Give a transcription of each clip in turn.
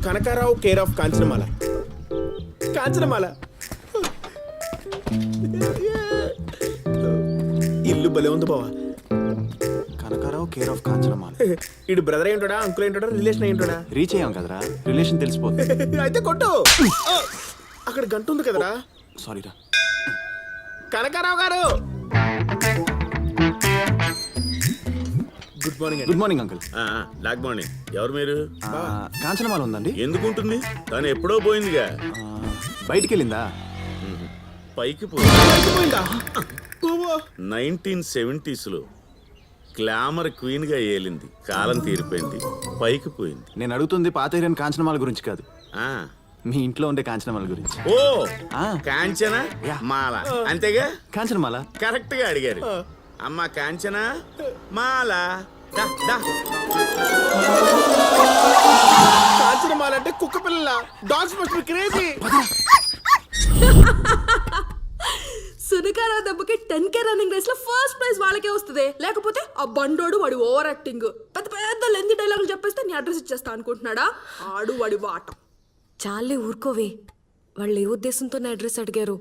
Kanakarao care of Kanchanamala. Kanchanamala ఇల్లు భలే ఉంది బావా. Kanakarao care of Kanchanamala. ఇడు బ్రదర్ ఏంటోడా, అంకుల్ ఏంటోడా, రిలేషన్ ఏంటోడా? రీచ్ అయ్యాం కదరా, రిలేషన్ తెలిసిపోతుంది. అయితే కొట్టు. అక్కడ గంట ఉంది కదరా. సారీరా. కనకారావు గారు good morning. Good morning uncle. Good morning. ఎవరు మీరు? కాంచనమాల ఉందండి. ఎందుకుంటుంది? తను ఎప్పుడో పోయిందిగా. బయటికి వెళ్ళిందా? పైకి పోయిందా? 1970s లో గ్లామర్ క్వీన్ గా ఏలింది. కాలం తీరిపోయింది, పైకి పోయింది. నేను అడుగుతుంది పాత హీరోయిన్ కాంచనమాల గురించి కాదు, ఆ మీ ఇంట్లో ఉండే కాంచనమాల గురించి. ఓ ఆ. కాంచన యా. మాల అంతేగా? కాంచనమాల కరెక్ట్ గా అడిగారు. అమ్మ కాంచన మాల. దా, దా. కాంచనమాల అంటే కుక్క పిల్ల. Dogs must be crazy. సునకారా దెబ్బకి 10K రన్నింగ్ రేస్ లో ఫస్ట్ ప్రైజ్ వాళ్ళకే వస్తుంది. లేకపోతే ఆ బండోడు వాడి ఓవర్ యాక్టింగ్, పెద్ద పెద్ద లెంది డైలాగులు చెప్పేస్తే నీ అడ్రస్ ఇచ్చేస్తా అనుకుంటున్నాడా? ఆడు వాడి వాట. చాలే ఊరుకోవే, వాళ్ళు ఏ ఉద్దేశంతో నా అడ్రస్ అడిగారు?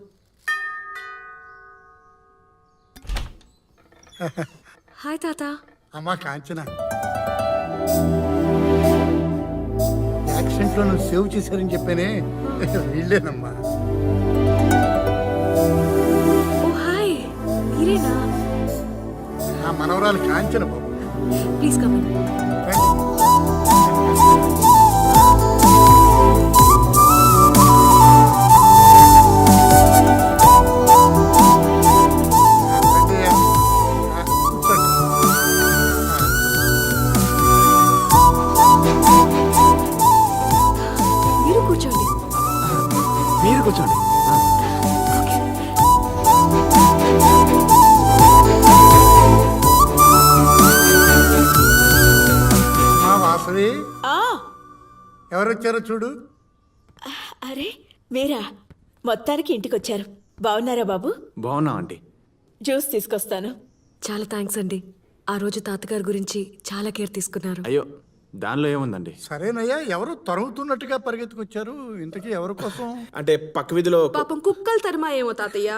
హాయ్ తాత. అమ్మా కాంచన, యాక్సిడెంట్ లో నువ్వు సేవ్ చేశారని చెప్పానే, వీళ్ళేనమ్మా. ఓ హాయ్, మీరేనా? ఆ మనవరాలు కాంచన బాబు. Please come in. మీరు కూర్చోండి. మీరు కూర్చోండి. ఓకే. మా వాసవి ఎవరొచ్చారో చూడు. అరే మీరా, మొత్తానికి ఇంటికొచ్చారు. బాగున్నారా బాబు? బాగున్నాం ఆంటీ. జ్యూస్ తీసుకొస్తాను. చాలా థ్యాంక్స్ అండి. ఆ రోజు తాతగారి గురించి చాలా కేర్ తీసుకున్నారు. అయ్యో దానిలో ఏముందండి. సరేనయ్యా, ఎవరు తరుగుతున్నట్టుగా పరిగెత్తుకొచ్చారు. ఇంతకీ ఎవరి కోసం? అంటే పక్క వీధిలో పాపం కుక్కలు తరమా ఏమో తాతయ్య.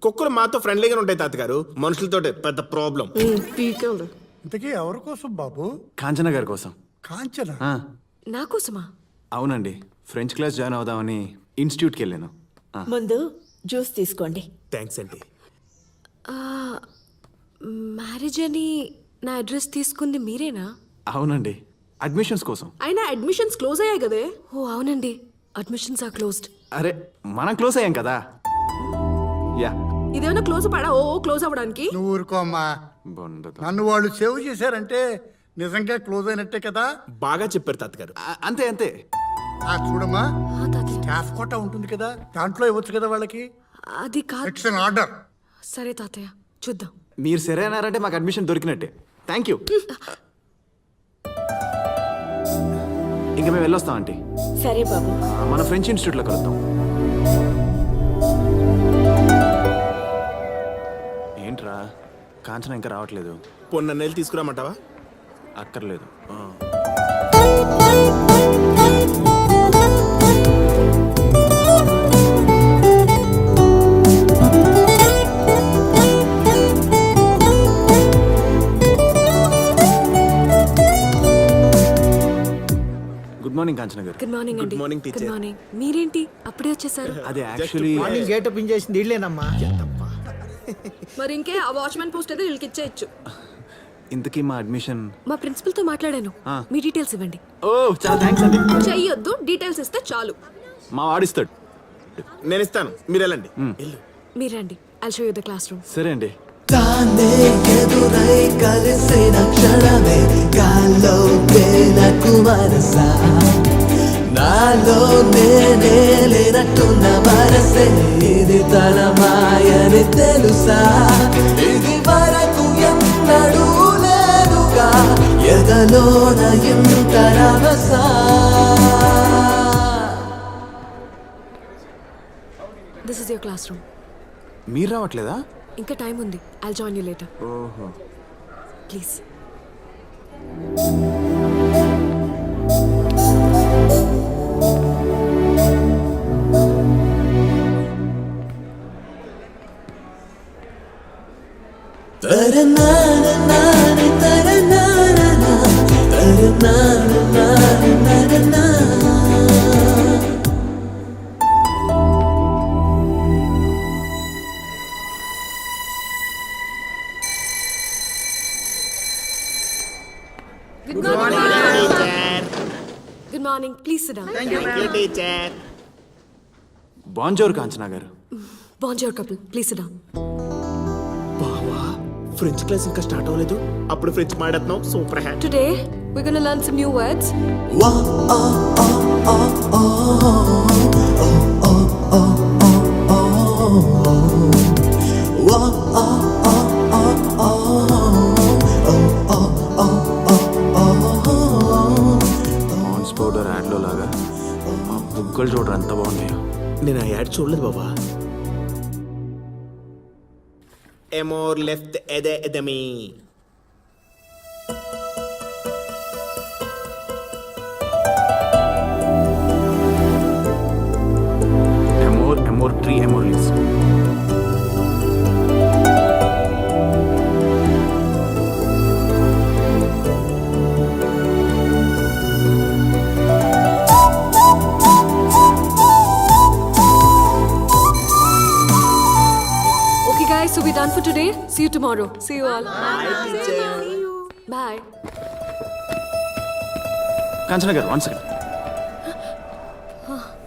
కుక్కలు మాతో ఫ్రెండ్లీగా ఉంటాయి తాతగారు, మనుషులతో పెద్ద ప్రాబ్లం. పీకేళ్ళు. ఇంతకీ ఎవరి కోసం బాబు? కాంచన గారి కోసం. కాంచన? ఆ, నా కోసమా? అవునండి. ఫ్రెంచ్ క్లాస్ జాయిన్ అవుదామని ఇన్స్టిట్యూట్కి వెళ్ళాను. ముందు జ్యూస్ తీసుకోండి. థ్యాంక్స్ అండి. మ్యారేజ్ అని నా అడ్రస్ తీసుకుంది మీరేనా? అవునండి, అడ్మిషన్స్ కోసం. అయినా అడ్మిషన్స్ క్లోజ్ అయ్యాయి కదే. ఓ అవునండి, అడ్మిషన్స్ ఆర్ క్లోజ్డ్. అరే మనం క్లోజ్ అయ్యాం కదా. యా. ఇదేమైనా క్లోజ్ పడా ఓ క్లోజ్ అవ్వడానికి? నువ్వు ఊరుకో అమ్మా. బొండతో. నన్ను వాళ్ళు సేవ్ చేశారంటే నిజంగా క్లోజ్ అయినట్టే కదా. బాగా చెప్పారు తాతగారు. అంతే అంతే. చూడమ్మా, తాతయ్య స్టాఫ్ కోటా ఉంటుంది కదా, దాంట్లో ఇవ్వచ్చు కదా వాళ్ళకి. అది కాదు. It's an order. సరే తాతయ్య, చూద్దాం. మీరు సరే అన్నారంటే మాకు అడ్మిషన్ దొరికినట్టే. Thank you. ఇంకా మేము వెళ్ళొస్తాం ఆంటీ. సరే బాబు. మన ఫ్రెంచ్ ఇన్స్టిట్యూట్లో కలుద్దాం. ఏంట్రా కాంచన ఇంకా రావట్లేదు? పొన్న నెల తీసుకురామంటావా? అక్కర్లేదు. గుడ్ మార్నింగ్ కాంచన గారు. గుడ్ మార్నింగ్ అండి. Good morning, teacher. Good morning. మీరేంటి అప్పుడే వచ్చేసారు? అదే యాక్చువల్లీ మార్నింగ్ గేట్ ఓపెన్ చేసింది ఇళ్ళేనమ్మా. మరి ఇంకే ఆ వాచ్మెన్ పోస్ట్ అయితే వీళ్ళకి ఇచ్చేయచ్చు. ఇంతకీ మా అడ్మిషన్. మా ప్రిన్సిపల్ తో మాట్లాడాను. మీ డీటెయిల్స్ ఇవ్వండి. ఓ చాలా థ్యాంక్స్ అండి. చెయ్యొద్దు, డీటెయిల్స్ ఇస్తే చాలు. మా వాడిస్తాడు. నేను ఇస్తాను, మీరు వెళ్ళండి. వెళ్ళు. మీరు రండి, I'll show you the class room. సరే అండి. తానే ఎదురై కలిసిన క్షణమే గాల్లో తేలకు మనసా, నాలో నేనే లేనట్టున్న మనసే ఇది తన మాయని తెలుసా, ఇది వరకు ఎన్నడూ లేదుగా ఎదలోన ఇంత రభసా. This is your class room. మీరు రావట్లేదా? ఇంకా టైం ఉంది. I'll join you later. ఓహో. Please. na na na na na. Good morning please sit down teacher. బాంజోర్ కాంచనా గారు. బాంజోర్ కపుల్ ప్లీజ్ సిట్ డౌన్. బావా ఫ్రెంచ్ క్లాస్ ఇంకా స్టార్ట్ అవ్వలేదు, అప్పుడు ఫ్రెంచ్ మాట్లాడుతున్నావు. Super hat. Today we're going to learn some new words. Wah oh oh oh oh oh oh oh oh oh. Wah oh oh oh oh oh oh oh oh. Pond's powder యాడ్లో లాగా ఆ బుగ్గలు చూడరు ఎంత బాగున్నాయో. నేను ఆ ad చూడలేదు బాబా. ఎమోర్ లెఫ్ట్ ఎదే ఎదమి. ఎమోర్ ట్రీ ఎమోర్ leaves. Okay guys, so we're done for today. See you tomorrow. See you all. Bye. Kanchana గారు 1 second.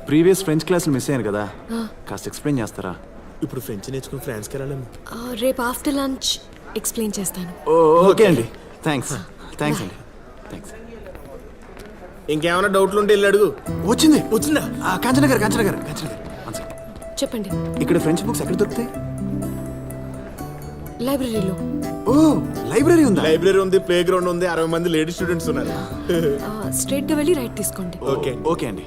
Previous French class miss అయ్యాను కదా, కాస్త ఎక్స్ప్లెయిన్ చేస్తారా? ఇప్పుడు ఫ్రెంచ్ నేర్చుకుని ఫ్రాన్స్కి వెళ్ళాను. రేపు ఆఫ్టర్ లంచ్ ఎక్స్ప్లెయిన్ చేస్తాను. ఓకే అండి, థ్యాంక్స్ అండి, థ్యాంక్స్. ఇంకేమైనా డౌట్లు ఉంటే వెళ్ళి అడుగు. వచ్చింది. వచ్చిందా? కాంచనా గారు 1 సెకండ్. చెప్పండి. ఇక్కడ ఫ్రెంచ్ బుక్స్ ఎక్కడ దొరుకుతాయి? లైబ్రరీలో. ఓ లైబ్రరీ ఉందా? లైబ్రరీ ఉంది, ప్లే గ్రౌండ్ ఉంది, 60 మంది లేడీ స్టూడెంట్స్ ఉన్నారు. స్ట్రైట్ గా వెళ్ళి రైట్ తీసుకోండి. ఓకే అండి.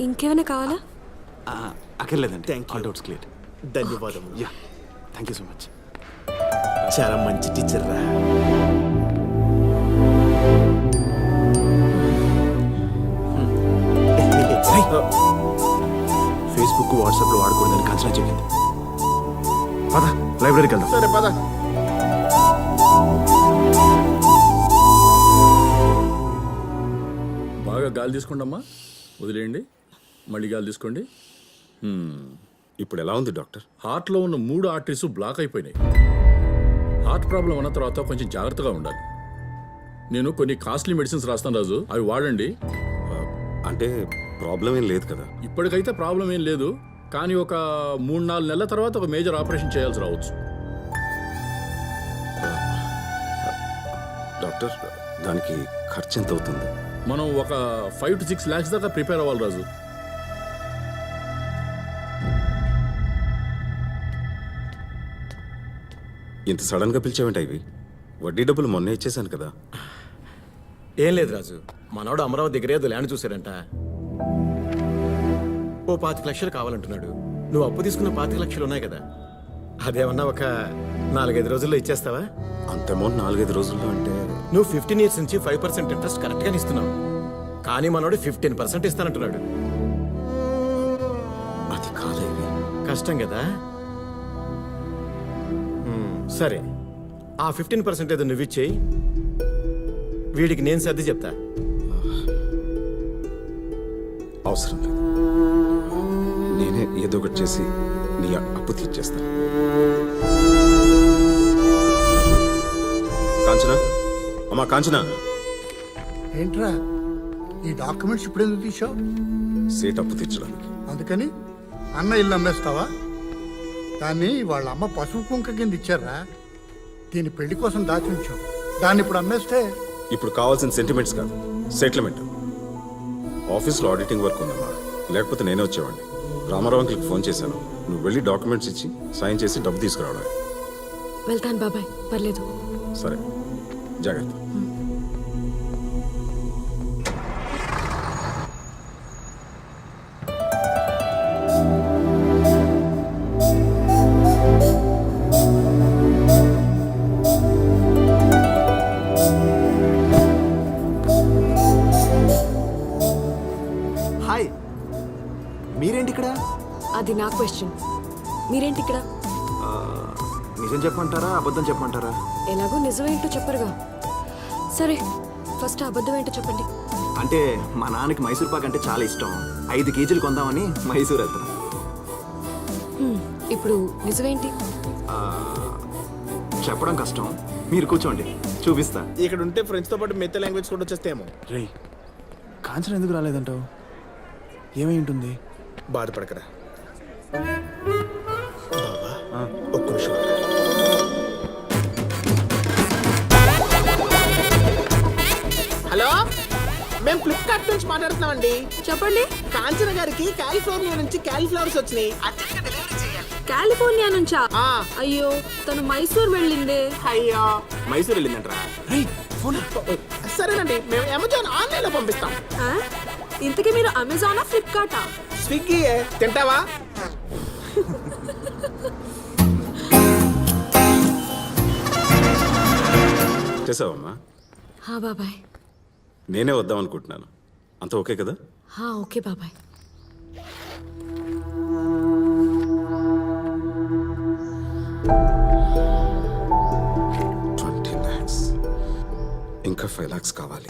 ఇంకేమైనా కావాలా? అక్కర్లేదండి, Thank you. All doubts clear. ధన్యవాదములు. Yeah, thank you so much. చాలా మంచి టీచర్ రా. ఫేస్బుక్ వాట్సాప్లో వాడకూడదని కాంచనా చెప్పింది. పద లైబ్రరీకి వెళ్దాం. సరే పద. బాగా గాలి తీసుకోండి అమ్మా, వదిలేయండి, మళ్ళీ గాలి తీసుకోండి. ఇప్పుడు ఎలా ఉంది డాక్టర్? హార్ట్లో ఉన్న 3 ఆర్టరీస్ బ్లాక్ అయిపోయినాయి. హార్ట్ ప్రాబ్లం ఉన్న తర్వాత కొంచెం జాగ్రత్తగా ఉండాలి. నేను కొన్ని కాస్ట్లీ మెడిసిన్స్ రాస్తాను రాజు, అవి వాడండి. అంటే ప్రాబ్లం ఏం లేదు కదా? ఇప్పటికైతే ప్రాబ్లం ఏం లేదు, కానీ ఒక 3-4 నెలల తర్వాత ఒక మేజర్ ఆపరేషన్ చేయాల్సి రావచ్చు. డాక్టర్ దానికి ఖర్చు ఎంత అవుతుంది? మనం ఒక 5 to 6 lakhs దాకా ప్రిపేర్ అవ్వాలి రాజు. ఇంత సడన్ గా పిలిచావేంట? ఇవి వడ్డీ డబ్బులు మొన్నే ఇచ్చేసాను కదా. ఏం లేదు రాజు, మనోడు అమరావతి దగ్గరే ఏదో ల్యాండ్ చూశాడంట. ఓ 25 లక్షలు కావాలంటున్నాడు. నువ్వు అప్పు తీసుకున్న 25 లక్షలు ఉన్నాయి కదా, అదేమన్నా ఒక 4-5 రోజుల్లో ఇచ్చేస్తావా? అంత అమౌంట్ 4-5 రోజుల్లో అంటే? నువ్వు 15 years నుంచి 5% ఇంట్రెస్ట్ కరెక్ట్గానే ఇస్తున్నావు, కానీ మనోడు 15% ఇస్తానంటున్నాడు. అది కాదా? ఇవి కష్టం కదా. సరే, ఆ 15% ఏదో నువ్వు ఇచ్చేయి, వీడికి నేను సర్ది చెప్తా. అవసరం లేదు, నేనే ఏదో ఒకటి చేసి నీ అప్పు తీర్చేస్తాను. కాంచనా, అమ్మా కాంచనా. ఏంట్రా ఈ డాక్యుమెంట్స్ ఇప్పుడు ఎందుకు తీసావు? సేట్ అప్పు తీర్చడానికి. అందుకని అన్న ఇల్లు అమ్మేస్తావా? దాన్ని వాళ్ళ అమ్మ పసుపు కుంక కింద ఇచ్చారా? దీని పెళ్లి కోసం దాచి ఉంచావు, దాన్ని ఇప్పుడు అమ్మేస్తే? ఇప్పుడు కావాల్సిన సెంటిమెంట్స్ కాదు, సెటిల్మెంట్. ఆఫీస్లో ఆడిటింగ్ వర్క్ ఉందమ్మా, లేకపోతే నేనే వచ్చేవాడిని. రామారావు అంకుల్కి ఫోన్ చేశాను, నువ్వు వెళ్ళి డాక్యుమెంట్స్ ఇచ్చి సైన్ చేసి డబ్బు తీసుకురావడం. వెళ్తాను బాబాయ్, పర్లేదు. సరే, జాగ్రత్త. హాయ్, మీరేంటి ఇక్కడ? అది నా క్వశ్చన్. మీరేంటి ఇక్కడ? నిజం చెప్పమంటారా, అబద్ధం చెప్పమంటారా? ఎలాగో నిజమేంటో చెప్పరుగా. సరే, ఫస్ట్ అబద్ధం ఏంటో చెప్పండి. అంటే మా నాన్నకి మైసూర్ పాక్ అంటే చాలా ఇష్టం. 5 కేజీలు కొందామని మైసూర్ వెళ్తాం. ఇప్పుడు నిజమేంటి? చెప్పడం కష్టం, మీరు కూర్చోండి చూపిస్తా. ఇక్కడ ఉంటే ఫ్రెంచ్ తో పాటు మిగతా లాంగ్వేజ్ కూడా వచ్చేస్తేమో. రే, కాంచన ఎందుకు రాలేదంటావు? ఏమై ఉంటుంది? బాధపడకరా బావా, ఒక్క నిమిషం. హలో, మేము ఫ్లిప్కార్ట్ నుంచి మాట్లాడుతున్నామండి. చెప్పండి. కాంచన గారికి కాలిఫోర్నియా నుంచి కాలీఫ్లవర్స్ వచ్చినాయి. అర్జెంట్గా డెలివరీ చేయాలి. కాలిఫోర్నియా నుంచా? ఆ. అయ్యో, తను మైసూర్ వెళ్ళిందే. అయ్యో, మైసూర్ వెళ్ళిందంటరా? సరేనండి, మేము అమెజాన్ ఆన్లైన్ లో పంపిస్తాం. ఆ? ఇంతకీ మీరు అమెజానా ఫ్లిప్కార్టా? స్విగ్గీ తింటావా? చేసావమ్మా? హా బాబాయ్. నేనే వద్దాం అనుకుంటున్నాను. అంత ఓకే కదా? హా ఓకే బాబాయ్. $20 ఇంకా 5 lakhs కావాలి.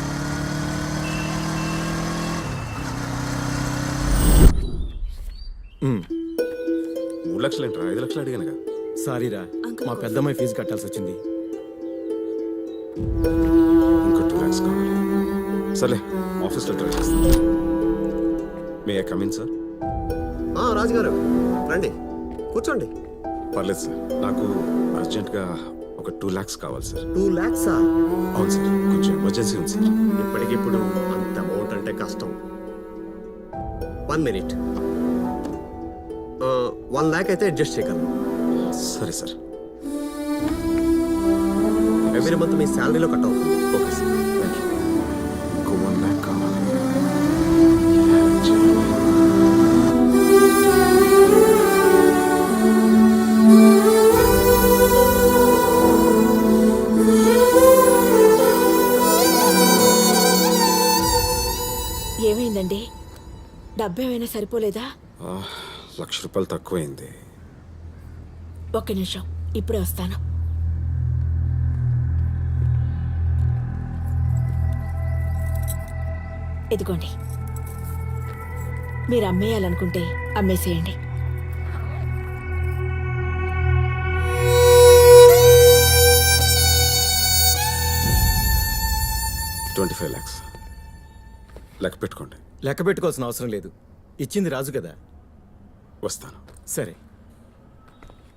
$3 లక్షలు ఏంట్రా? 5 లక్షలు అడిగానుగా. సారీరా, మా పెద్దమ్మాయి ఫీజు కట్టాల్సి వచ్చింది. ఇంకో 2 lakhs కావాలి. సరే, ఆఫీస్లో ట్రై చేస్తాను. May I come in sir? రాజుగారు రండి, కూర్చోండి. పర్లేదు సార్, నాకు అర్జెంట్గా ఒక 2 lakhs కావాలి సార్. 2 lakhs? అవును సార్, కొంచెం ఎమర్జెన్సీ ఉంది సార్. ఇప్పటికిప్పుడు అంత అమౌంట్ అంటే కష్టం. 1 minute. 1 lakh అయితే అడ్జస్ట్ చేయగలను. సరే సార్. ఎవ్రీ మంత్ మీ శాలరీలో కట్ అవుతుంది. Okay sir, thank you. ఇంకో 1 lakh కావాలి. ఏమైందండి? డబ్బు ఏమైనా సరిపోలేదా? $1,00,000 తక్కువైంది. ఒక్క నిమిషం, ఇప్పుడే వస్తాను. ఇదిగోండి, మీరు అమ్మేయాలనుకుంటే అమ్మేసేయండి. $25 lakhs లెక్క పెట్టుకోండి. లెక్క పెట్టుకోవాల్సిన అవసరం లేదు, ఇచ్చింది రాజు కదా. వస్తాను. సరే.